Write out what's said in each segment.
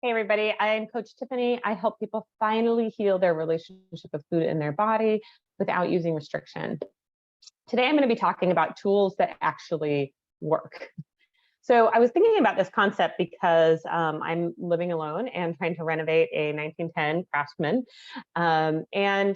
Hey everybody, I'm Coach Tiffany. I help people finally heal their relationship with food in their body without using restriction. Today I'm going to be talking about tools that actually work. So I was thinking about this concept because I'm living alone and trying to renovate a 1910 Craftsman, and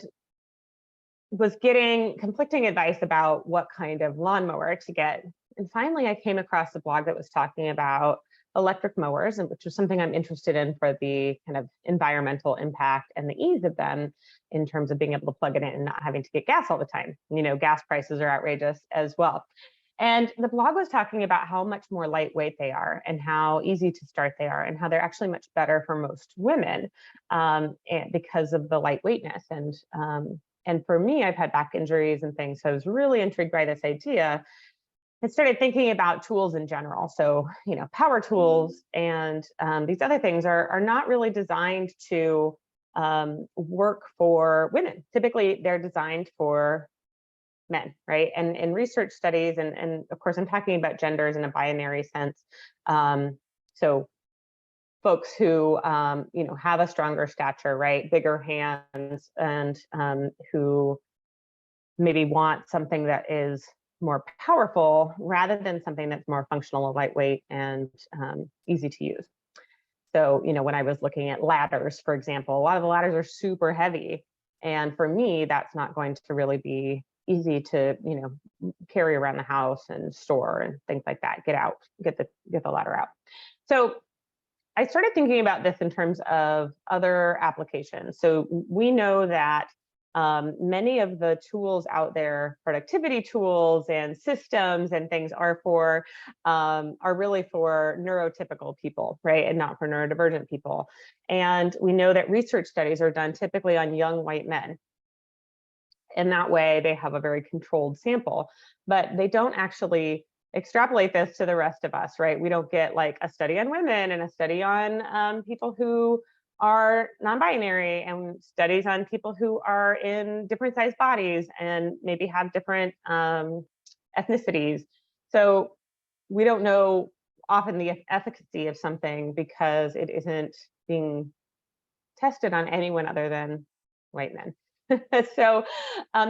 was getting conflicting advice about what kind of lawnmower to get. And finally, I came across a blog that was talking about electric mowers, and which was something I'm interested in for the kind of environmental impact and the ease of them in terms of being able to plug it in and not having to get gas all the time. You know, gas prices are outrageous as well. And the blog was talking about how much more lightweight they are and how easy to start they are and how they're actually much better for most women and because of the lightweightness. And for me, I've had back injuries and things, so I was really intrigued by this idea and started thinking about tools in general. So, you know, power tools and these other things are not really designed to work for women. Typically, they're designed for men, right? And in research studies, and of course, I'm talking about genders in a binary sense. So folks who you know, have a stronger stature, right, bigger hands, and who maybe want something that is more powerful rather than something that's more functional and lightweight and easy to use. So, you know, when I was looking at ladders, for example, a lot of the ladders are super heavy. And for me, that's not going to really be easy to, you know, carry around the house and store and things like that. Get the ladder out. So I started thinking about this in terms of other applications. So we know that many of the tools out there, productivity tools and systems and things, are really for neurotypical people, right, and not for neurodivergent people. And we know that research studies are done typically on young white men. And that way they have a very controlled sample, but they don't actually extrapolate this to the rest of us, right? We don't get like a study on women and a study on people who are non-binary and studies on people who are in different sized bodies and maybe have different ethnicities. So we don't know often the efficacy of something because it isn't being tested on anyone other than white men. So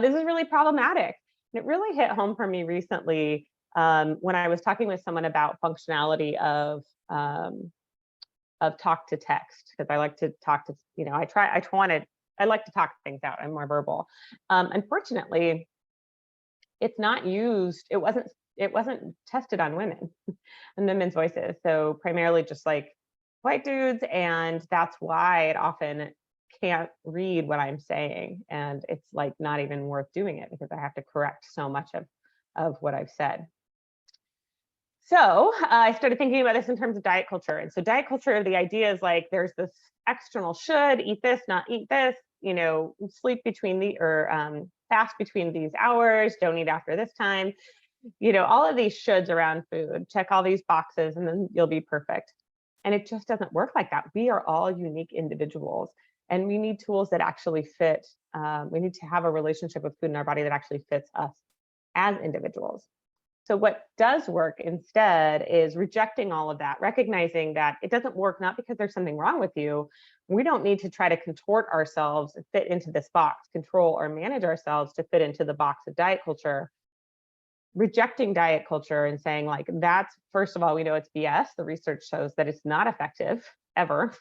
this is really problematic. And it really hit home for me recently when I was talking with someone about functionality of talk to text, because I like to talk to, you know, I like to talk things out. I'm more verbal. Unfortunately, it's not used. It wasn't tested on women and women's voices. So primarily just like white dudes, and that's why it often can't read what I'm saying, and it's like not even worth doing it because I have to correct so much of what I've said. So I started thinking about this in terms of diet culture. And so diet culture, the idea is like there's this external should, eat this, not eat this, you know, sleep between fast between these hours, don't eat after this time, you know, all of these shoulds around food, check all these boxes and then you'll be perfect. And it just doesn't work like that. We are all unique individuals and we need tools that actually fit. We need to have a relationship with food in our body that actually fits us as individuals. So what does work instead is rejecting all of that, recognizing that it doesn't work not because there's something wrong with you. We don't need to try to contort ourselves and fit into this box, control or manage ourselves to fit into the box of diet culture. Rejecting diet culture and saying like, that's, first of all, we know it's BS. The research shows that it's not effective ever.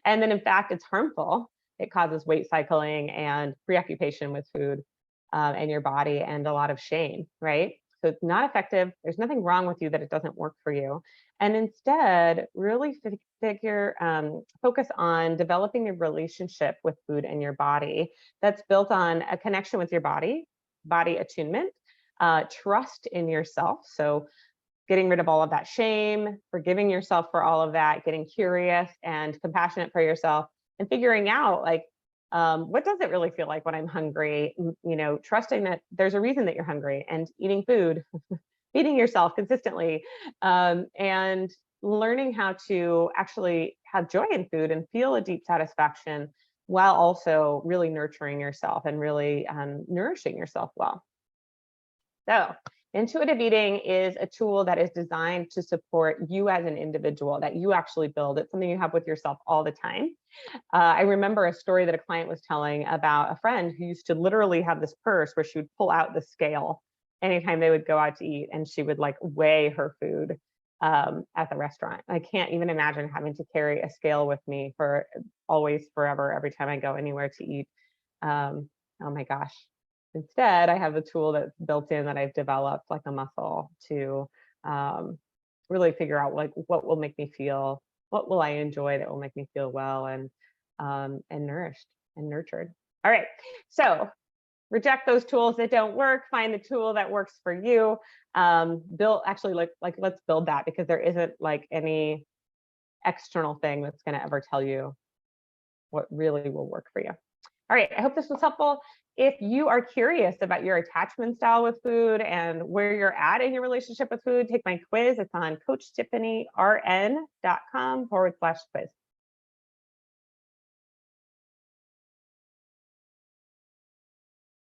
And then in fact, it's harmful. It causes weight cycling and preoccupation with food and your body and a lot of shame, right? So it's not effective. There's nothing wrong with you that it doesn't work for you. And instead, really focus on developing a relationship with food and your body that's built on a connection with your body attunement, trust in yourself. So getting rid of all of that shame, forgiving yourself for all of that, getting curious and compassionate for yourself, and figuring out like, what does it really feel like when I'm hungry? You know, trusting that there's a reason that you're hungry and eating food, feeding yourself consistently, and learning how to actually have joy in food and feel a deep satisfaction while also really nurturing yourself and really nourishing yourself well. So Intuitive eating is a tool that is designed to support you as an individual, that you actually build. It's something you have with yourself all the time. I remember a story that a client was telling about a friend who used to literally have this purse where she would pull out the scale anytime they would go out to eat, and she would like weigh her food at the restaurant. I can't even imagine having to carry a scale with me for always, forever, every time I go anywhere to eat. Oh my gosh. Instead, I have a tool that's built in that I've developed like a muscle to really figure out like what will make me feel, what will I enjoy that will make me feel well and nourished and nurtured. All right, so reject those tools that don't work, find the tool that works for you. Build, actually, like let's build that, because there isn't like any external thing that's going to ever tell you what really will work for you. All right, I hope this was helpful. If you are curious about your attachment style with food and where you're at in your relationship with food, take my quiz. It's on CoachTiffanyRN.com/quiz.